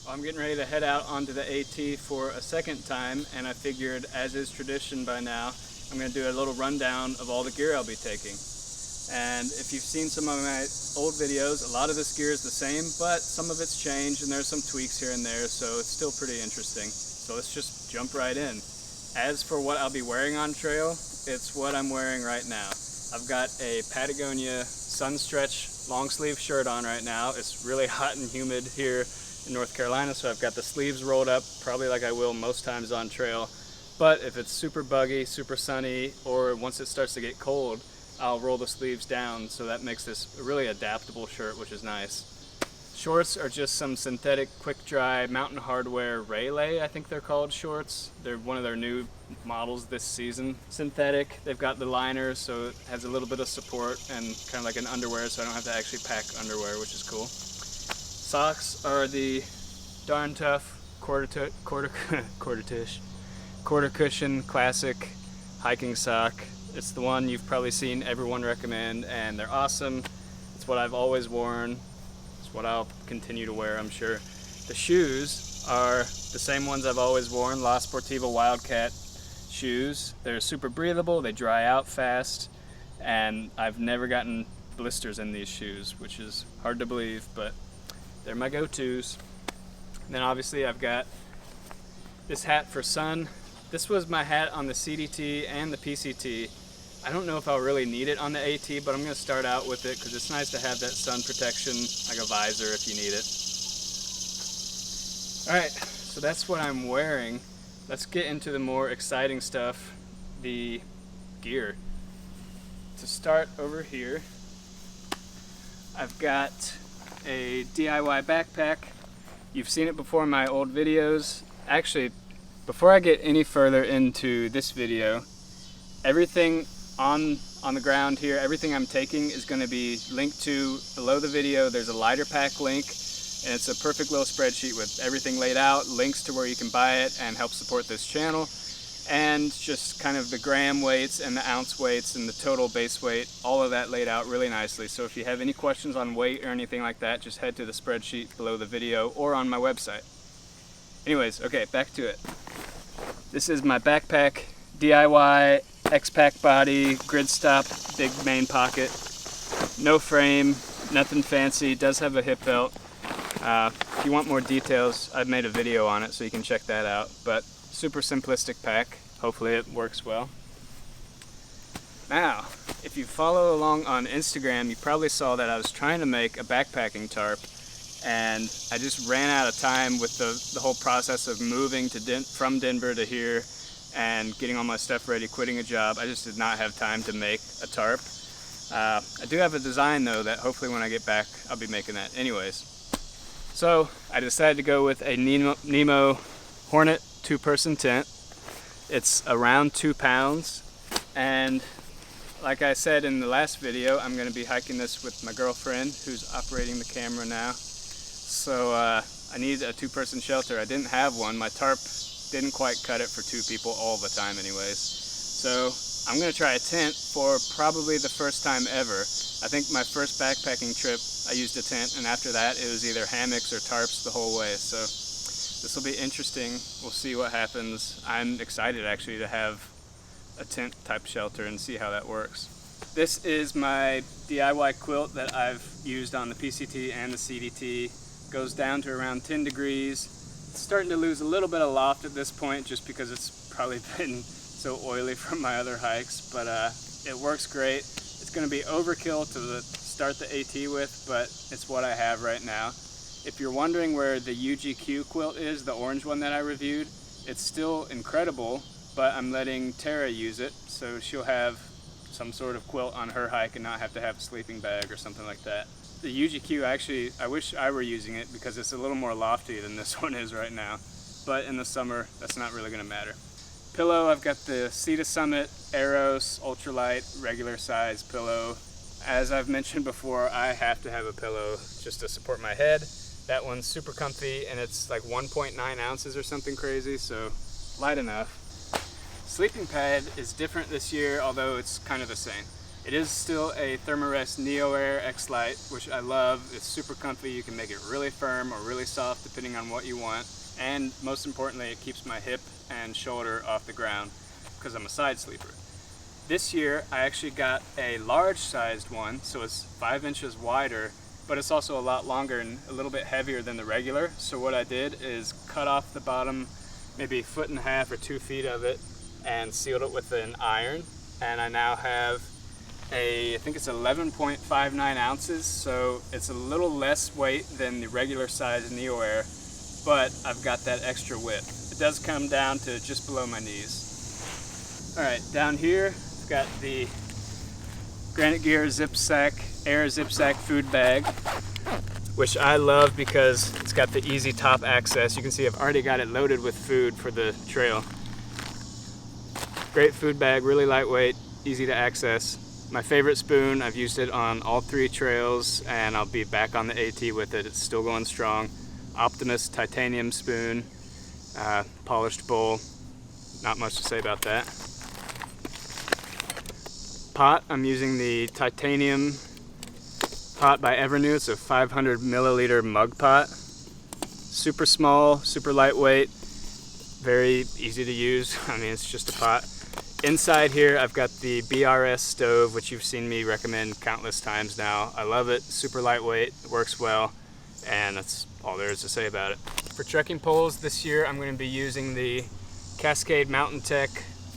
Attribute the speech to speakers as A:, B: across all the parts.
A: Well, I'm getting ready to head out onto the AT for a second time, and I figured, as is tradition by now, I'm going to do a little rundown of all the gear I'll be taking. And if you've seen some of my old videos, a lot of this gear is the same, but some of it's changed and there's some tweaks here and there, so it's still pretty interesting. So let's just jump right in. As for what I'll be wearing on trail, it's what I'm wearing right now. I've got a Patagonia sun stretch long sleeve shirt on right now. It's really hot and humid here in North Carolina, so I've got the sleeves rolled up, probably like I will most times on trail. But if it's super buggy, super sunny, or once it starts to get cold, I'll roll the sleeves down, so that makes this a really adaptable shirt, which is nice. Shorts are just some synthetic quick dry Mountain Hardwear Rayleigh, I think they're called shorts. They're one of their new models this season. Synthetic, they've got the liner, so it has a little bit of support and kind of like an underwear, so I don't have to actually pack underwear, which is cool. Socks are the darn tough quarter cushion classic hiking sock. It's the one you've probably seen everyone recommend, and they're awesome. It's what I've always worn. It's what I'll continue to wear, I'm sure. The shoes are the same ones I've always worn, La Sportiva Wildcat shoes. They're super breathable, they dry out fast, and I've never gotten blisters in these shoes, which is hard to believe, but they're my go-tos. And then obviously I've got this hat for sun. This was my hat on the CDT and the PCT. I don't know if I'll really need it on the AT, but I'm going to start out with it because it's nice to have that sun protection, like a visor if you need it. Alright, so that's what I'm wearing. Let's get into the more exciting stuff, the gear. To start over here, I've got a DIY backpack. You've seen it before in my old videos. Actually, before I get any further into this video, everything on the ground here, everything I'm taking is going to be linked to below the video. There's a lighterpack link, and it's a perfect little spreadsheet with everything laid out, links to where you can buy it and help support this channel, and just kind of the gram weights and the ounce weights and the total base weight, all of that laid out really nicely. So if you have any questions on weight or anything like that, just head to the spreadsheet below the video or on my website. Anyways, okay, back to it. This is my backpack, DIY X-Pack body, grid stop, big main pocket. No frame, nothing fancy. It does have a hip belt. If you want more details, I've made a video on it, so you can check that out. But super simplistic pack. Hopefully it works well. Now, if you follow along on Instagram, you probably saw that I was trying to make a backpacking tarp, and I just ran out of time with the whole process of moving from Denver to here and getting all my stuff ready, quitting a job. I just did not have time to make a tarp. I do have a design though that hopefully when I get back I'll be making that anyways. So I decided to go with a Nemo Hornet 2-person tent. It's around 2 pounds, and like I said in the last video, I'm going to be hiking this with my girlfriend who's operating the camera now. So I need a 2-person shelter. I didn't have one. My tarp didn't quite cut it for 2 people all the time anyways. So I'm going to try a tent for probably the first time ever. I think my first backpacking trip I used a tent, and after that it was either hammocks or tarps the whole way. So this will be interesting. We'll see what happens. I'm excited actually to have a tent type shelter and see how that works. This is my DIY quilt that I've used on the PCT and the CDT. Goes down to around 10 degrees. It's starting to lose a little bit of loft at this point just because it's probably been so oily from my other hikes, but it works great. It's going to be overkill to start the AT with, but it's what I have right now. If you're wondering where the UGQ quilt is, the orange one that I reviewed, it's still incredible, but I'm letting Tara use it, so she'll have some sort of quilt on her hike and not have to have a sleeping bag or something like that. The UGQ, actually, I wish I were using it because it's a little more lofty than this one is right now. But in the summer, that's not really going to matter. Pillow, I've got the Sea to Summit Eros Ultralight regular size pillow. As I've mentioned before, I have to have a pillow just to support my head. That one's super comfy, and it's like 1.9 ounces or something crazy, so light enough. Sleeping pad is different this year, although it's kind of the same. It is still a Thermarest Neo Air X Lite, which I love. It's super comfy. You can make it really firm or really soft depending on what you want. And most importantly, it keeps my hip and shoulder off the ground because I'm a side sleeper. This year, I actually got a large sized one, so it's 5 inches wider, but it's also a lot longer and a little bit heavier than the regular. So what I did is cut off the bottom, maybe 1.5 feet or 2 feet of it, and sealed it with an iron. And I now have I think it's 11.59 ounces, so it's a little less weight than the regular size Neo Air, but I've got that extra width. It does come down to just below my knees. All right, down here, I've got the Granite Gear Zipsak, Air Zipsak food bag, which I love because it's got the easy top access. You can see I've already got it loaded with food for the trail. Great food bag, really lightweight, easy to access. My favorite spoon, I've used it on all 3 trails, and I'll be back on the AT with it. It's still going strong. Optimus titanium spoon, polished bowl, not much to say about that. Pot, I'm using the titanium pot by Evernew. It's a 500 milliliter mug pot. Super small, super lightweight, very easy to use. I mean, it's just a pot. Inside here, I've got the BRS stove, which you've seen me recommend countless times now. I love it, super lightweight, it works well, and that's all there is to say about it. For trekking poles this year, I'm going to be using the Cascade Mountain Tech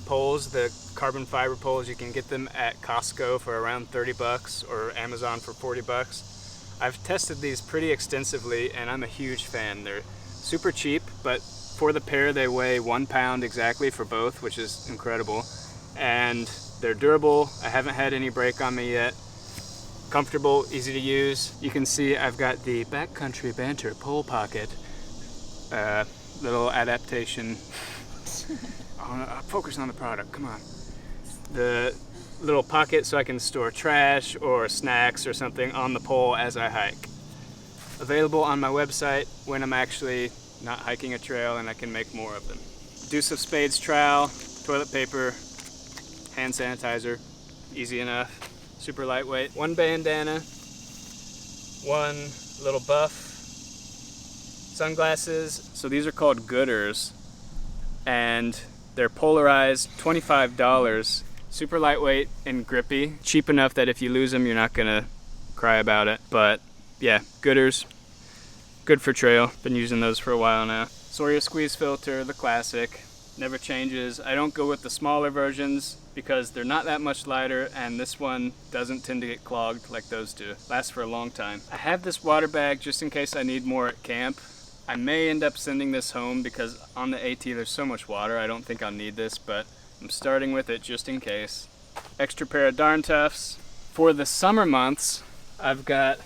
A: poles, the carbon fiber poles. You can get them at Costco for around 30 bucks or Amazon for 40 bucks. I've tested these pretty extensively, and I'm a huge fan. They're super cheap, but for the pair, they weigh 1 pound exactly for both, which is incredible. And they're durable. I haven't had any break on me yet. Comfortable, easy to use. You can see I've got the Backcountry Banter pole pocket. Little adaptation. Focus on the product, come on. The little pocket so I can store trash or snacks or something on the pole as I hike. Available on my website when I'm actually not hiking a trail and I can make more of them. Deuce of Spades trowel, toilet paper, hand sanitizer, easy enough, super lightweight. 1 bandana, 1 little buff, sunglasses. So these are called Gooders, and they're polarized, $25, super lightweight and grippy, cheap enough that if you lose them, you're not gonna cry about it. But yeah, Gooders. Good for trail. Been using those for a while now. Sawyer squeeze filter, the classic. Never changes. I don't go with the smaller versions because they're not that much lighter, and this one doesn't tend to get clogged like those do. Lasts for a long time. I have this water bag just in case I need more at camp. I may end up sending this home because on the AT there's so much water. I don't think I'll need this, but I'm starting with it just in case. Extra pair of Darn Toughs. For the summer months, I've got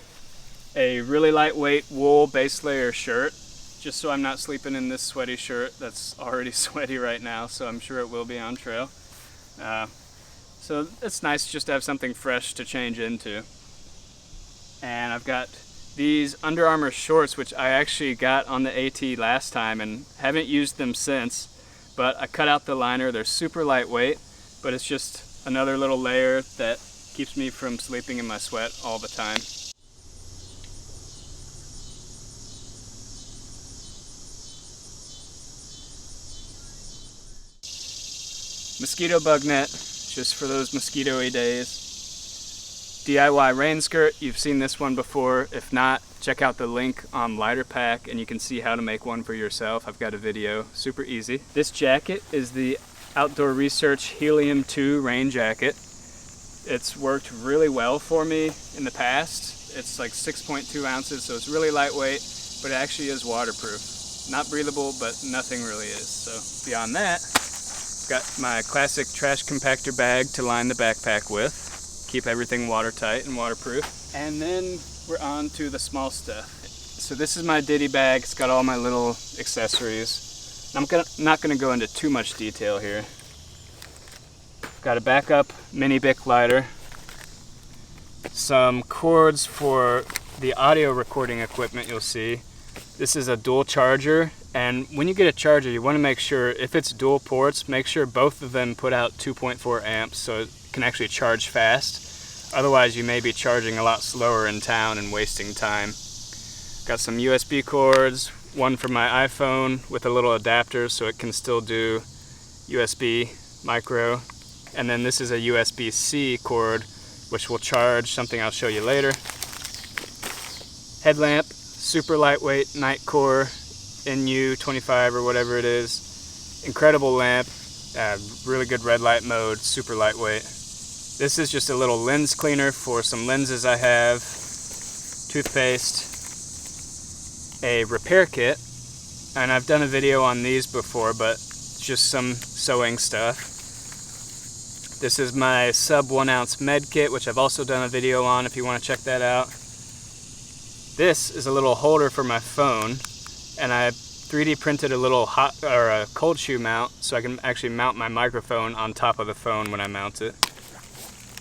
A: a really lightweight wool base layer shirt, just so I'm not sleeping in this sweaty shirt that's already sweaty right now, so I'm sure it will be on trail. So it's nice just to have something fresh to change into. And I've got these Under Armour shorts, which I actually got on the AT last time and haven't used them since, but I cut out the liner. They're super lightweight, but it's just another little layer that keeps me from sleeping in my sweat all the time. Mosquito Bug Net, just for those mosquito-y days. DIY rain skirt, you've seen this one before. If not, check out the link on lighterpack and you can see how to make one for yourself. I've got a video, super easy. This jacket is the Outdoor Research Helium 2 rain jacket. It's worked really well for me in the past. It's like 6.2 ounces, so it's really lightweight, but it actually is waterproof. Not breathable, but nothing really is. So beyond that, got my classic trash compactor bag to line the backpack with. Keep everything watertight and waterproof. And then we're on to the small stuff. So this is my ditty bag. It's got all my little accessories. I'm not gonna go into too much detail here. Got a backup mini Bic lighter. Some cords for the audio recording equipment you'll see. This is a dual charger, and when you get a charger, you want to make sure, if it's dual ports, make sure both of them put out 2.4 amps so it can actually charge fast. Otherwise, you may be charging a lot slower in town and wasting time. Got some USB cords, one for my iPhone with a little adapter so it can still do USB micro. And then this is a USB-C cord, which will charge something I'll show you later. Headlamp, super lightweight night core, NU25 or whatever it is. Incredible lamp, really good red light mode, super lightweight. This is just a little lens cleaner for some lenses I have, toothpaste, a repair kit, and I've done a video on these before, but just some sewing stuff. This is my sub 1 ounce med kit, which I've also done a video on if you want to check that out. This is a little holder for my phone, and I 3D printed a little hot or a cold shoe mount so I can actually mount my microphone on top of the phone when I mount it.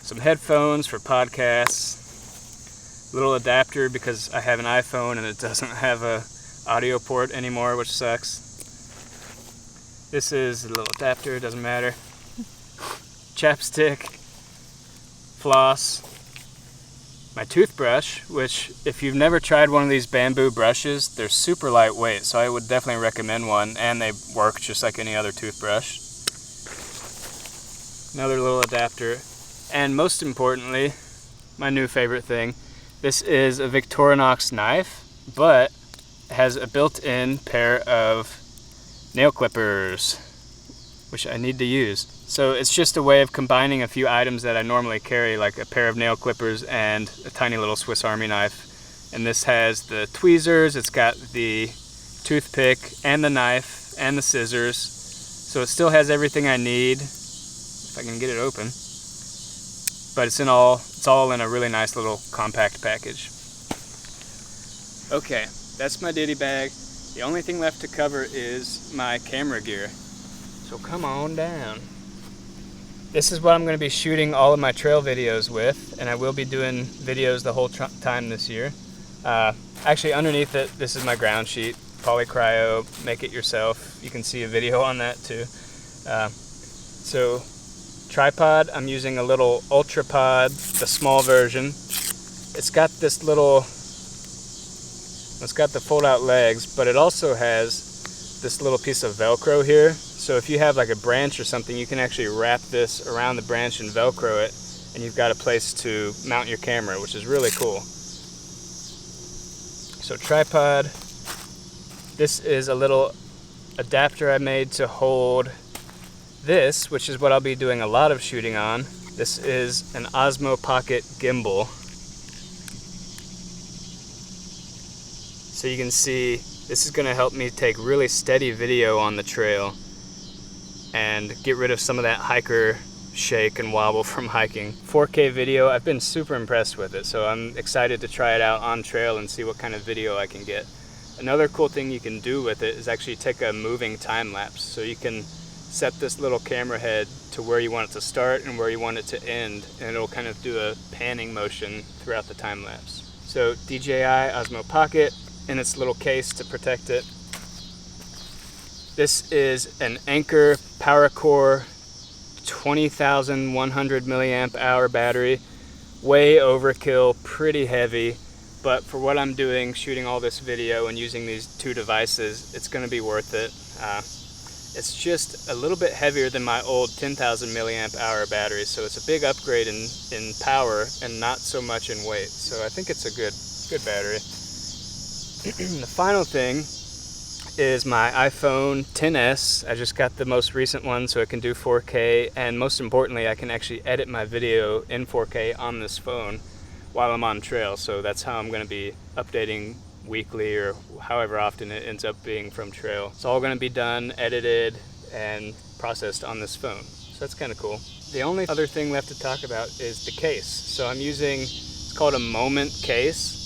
A: Some headphones for podcasts, little adapter because I have an iPhone and it doesn't have a audio port anymore, which sucks. This is a little adapter, doesn't matter. Chapstick, floss, my toothbrush, which if you've never tried one of these bamboo brushes, they're super lightweight, so I would definitely recommend one, and they work just like any other toothbrush. Another little adapter, and most importantly, my new favorite thing, this is a Victorinox knife, but it has a built-in pair of nail clippers, which I need to use. So it's just a way of combining a few items that I normally carry, like a pair of nail clippers and a tiny little Swiss Army knife. And this has the tweezers, it's got the toothpick and the knife and the scissors. So it still has everything I need, if I can get it open. But it's all in a really nice little compact package. Okay, that's my ditty bag. The only thing left to cover is my camera gear. So come on down. This is what I'm going to be shooting all of my trail videos with, and I will be doing videos the whole time this year. Actually, underneath it, this is my ground sheet, polycryo, make it yourself. You can see a video on that too. So tripod, I'm using a little Ultrapod, the small version. It's got this little, it's got the fold-out legs, but it also has this little piece of Velcro here. So if you have like a branch or something, you can actually wrap this around the branch and Velcro it, and you've got a place to mount your camera, which is really cool. So tripod, this is a little adapter I made to hold this, which is what I'll be doing a lot of shooting on. This is an Osmo Pocket gimbal. So you can see this is going to help me take really steady video on the trail and get rid of some of that hiker shake and wobble from hiking. 4K video, I've been super impressed with it, so I'm excited to try it out on trail and see what kind of video I can get. Another cool thing you can do with it is actually take a moving time lapse. So you can set this little camera head to where you want it to start and where you want it to end, and it'll kind of do a panning motion throughout the time lapse. So DJI Osmo Pocket in its little case to protect it. This is an Anker PowerCore 20,100 milliamp hour battery. Way overkill, pretty heavy, but for what I'm doing, shooting all this video and using these two devices, it's going to be worth it. It's just a little bit heavier than my old 10,000 milliamp hour battery, so it's a big upgrade in power and not so much in weight. So I think it's a good battery. The final thing is my iPhone XS. I just got the most recent one so it can do 4K, and most importantly, I can actually edit my video in 4K on this phone while I'm on trail. So that's how I'm going to be updating weekly or however often it ends up being from trail. It's all going to be done, edited, and processed on this phone. So that's kind of cool. The only other thing left to talk about is the case. So I'm using, it's called a Moment case.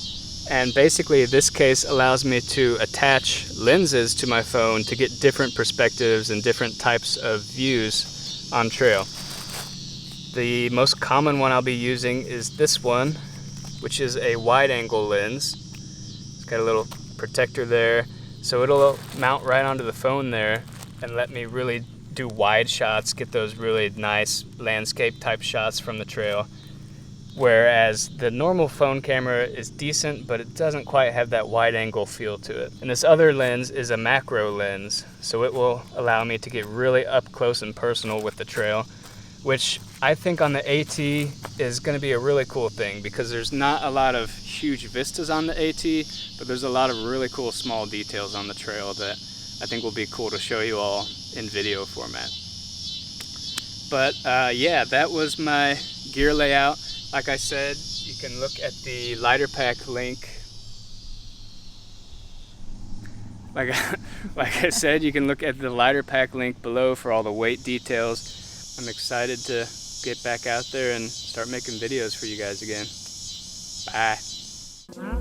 A: And basically this case allows me to attach lenses to my phone to get different perspectives and different types of views on trail. The most common one I'll be using is this one, which is a wide angle lens. It's got a little protector there, so it'll mount right onto the phone there and let me really do wide shots, get those really nice landscape type shots from the trail. whereas the normal phone camera is decent, but it doesn't quite have that wide angle feel to it. And this other lens is a macro lens, so it will allow me to get really up close and personal with the trail, which I think on the AT is going to be a really cool thing, because there's not a lot of huge vistas on the AT, but there's a lot of really cool small details on the trail that I think will be cool to show you all in video format. But yeah, that was my gear layout. Like I said, you can look at the lighterpack link. Like I said, you can look at the lighterpack link below for all the weight details. I'm excited to get back out there and start making videos for you guys again. Bye.